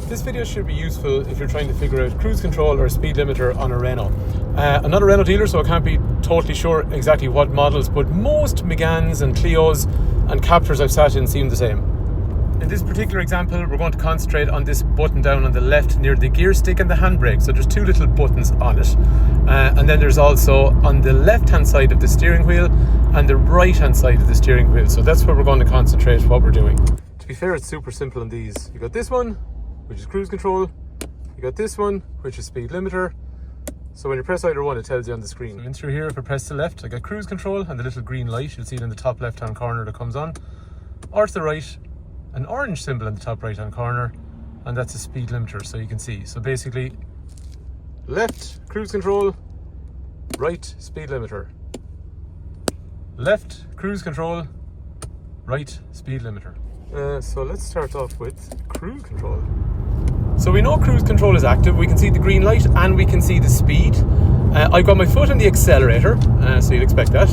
This video should be useful if you're trying to figure out cruise control or speed limiter on a Renault. I'm not a Renault dealer, so I can't be totally sure exactly what models, but most Meganes and Clios and Capturs I've sat in seem the same. In this particular example, we're going to concentrate on this button down on the left near the gear stick and the handbrake. So there's two little buttons on it. And then there's also on the left-hand side of the steering wheel and the right-hand side of the steering wheel. So that's where we're going to concentrate what we're doing. To be fair, it's super simple on these. You got this one, which is cruise control. You got this one, which is speed limiter. So when you press either one, it tells you on the screen. So in through here, if I press the left, I got cruise control and the little green light. You'll see it in the top left-hand corner that comes on. Or to the right, an orange symbol in the top right-hand corner, and that's a speed limiter, so you can see. So basically, left, cruise control, right, speed limiter. Left, cruise control, right, speed limiter. So let's start off with cruise control. So we know cruise control is active. We can see the green light and we can see the speed. I've got my foot on the accelerator, so you'd expect that.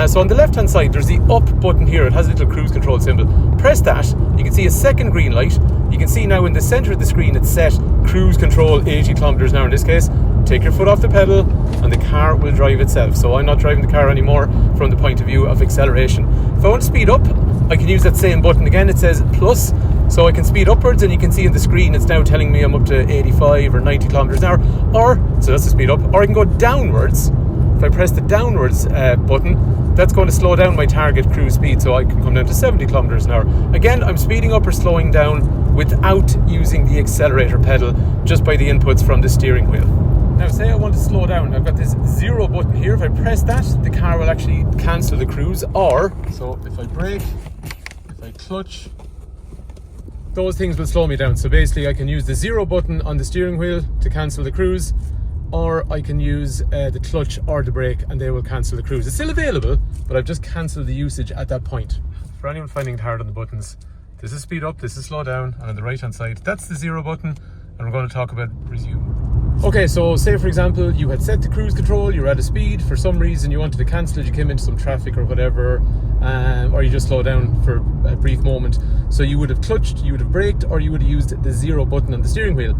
So on the left hand side there's the up button here. It has a little cruise control symbol. Press that, you can see a second green light. You can see now in the center of the screen it's set cruise control 80 kilometers an hour in this case. Take your foot off the pedal and the car will drive itself. So I'm not driving the car anymore from the point of view of acceleration. If I want to speed up, I can use that same button again. It says plus, so I can speed upwards, and you can see in the screen it's now telling me I'm up to 85 or 90 kilometers an hour. Or, so that's the speed up. Or I can go downwards. If I press the downwards button, that's going to slow down my target cruise speed, so I can come down to 70 kilometers an hour. Again, I'm speeding up or slowing down without using the accelerator pedal, just by the inputs from the steering wheel. Now say I want to slow down, I've got this 0 button here. If I press that, the car will actually cancel the cruise. Or, so if I brake, if I clutch, those things will slow me down. So basically I can use the 0 button on the steering wheel to cancel the cruise, or I can use the clutch or the brake and they will cancel the cruise. It's still available, but I've just cancelled the usage at that point. For anyone finding it hard on the buttons, this is speed up, this is slow down, and on the right hand side that's the 0 button, and we're going to talk about resume. Okay, so say for example you had set the cruise control, you're at a speed, for some reason you wanted to cancel it, you came into some traffic or whatever, or you just slowed down for a brief moment. So you would have clutched, you would have braked, or you would have used the 0 button on the steering wheel.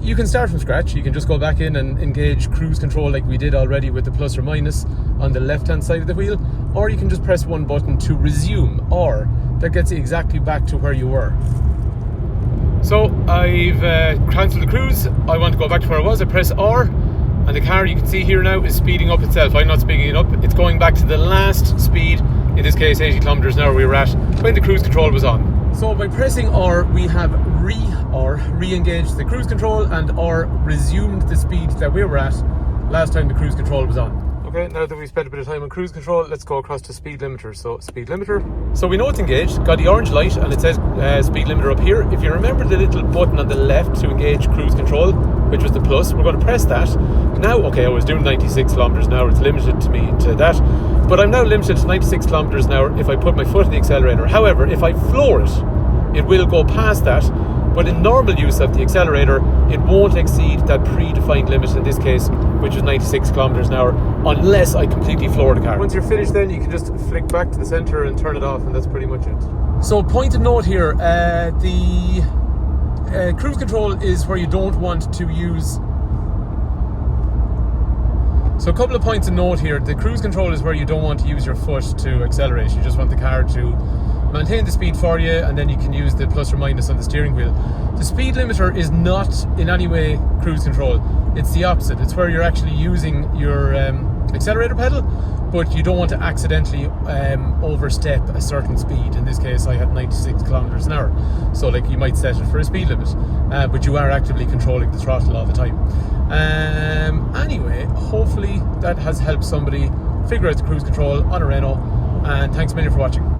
You can start from scratch. You can just go back in and engage cruise control like we did already with the plus or minus on the left hand side of the wheel, or you can just press one button to resume, or that gets you exactly back to where you were. So I've cancelled the cruise, I want to go back to where I was. I press R and the car, you can see here now, is speeding up itself. I'm not speeding it up, it's going back to the last speed, in this case 80 kilometers an hour we were at when the cruise control was on. So by pressing R, we have re-engaged the cruise control, and R resumed the speed that we were at last time the cruise control was on. Okay, now that we've spent a bit of time on cruise control, let's go across to speed limiter. So speed limiter. So we know it's engaged, got the orange light, and it says speed limiter up here. If you remember the little button on the left to engage cruise control, which was the plus, we're going to press that. Now, okay, I was doing 96 kilometers an hour, it's limited to me to that, but I'm now limited to 96 kilometers an hour if I put my foot on the accelerator. However, if I floor it, it will go past that, but in normal use of the accelerator, it won't exceed that predefined limit in this case, which is 96 kilometers an hour, unless I completely floor the car. Once you're finished, then you can just flick back to the center and turn it off, and that's pretty much it. So point of note here, the cruise control is where you don't want to use. So a couple of points of note here. The cruise control is where you don't want to use your foot to accelerate. You just want the car to maintain the speed for you, and then you can use the plus or minus on the steering wheel. The speed limiter is not in any way cruise control. It's the opposite. It's where you're actually using your accelerator pedal, but you don't want to accidentally overstep a certain speed. In this case I had 96 kilometers an hour, so like you might set it for a speed limit, but you are actively controlling the throttle all the time. Anyway, hopefully that has helped somebody figure out the cruise control on a Renault, and thanks a million for watching.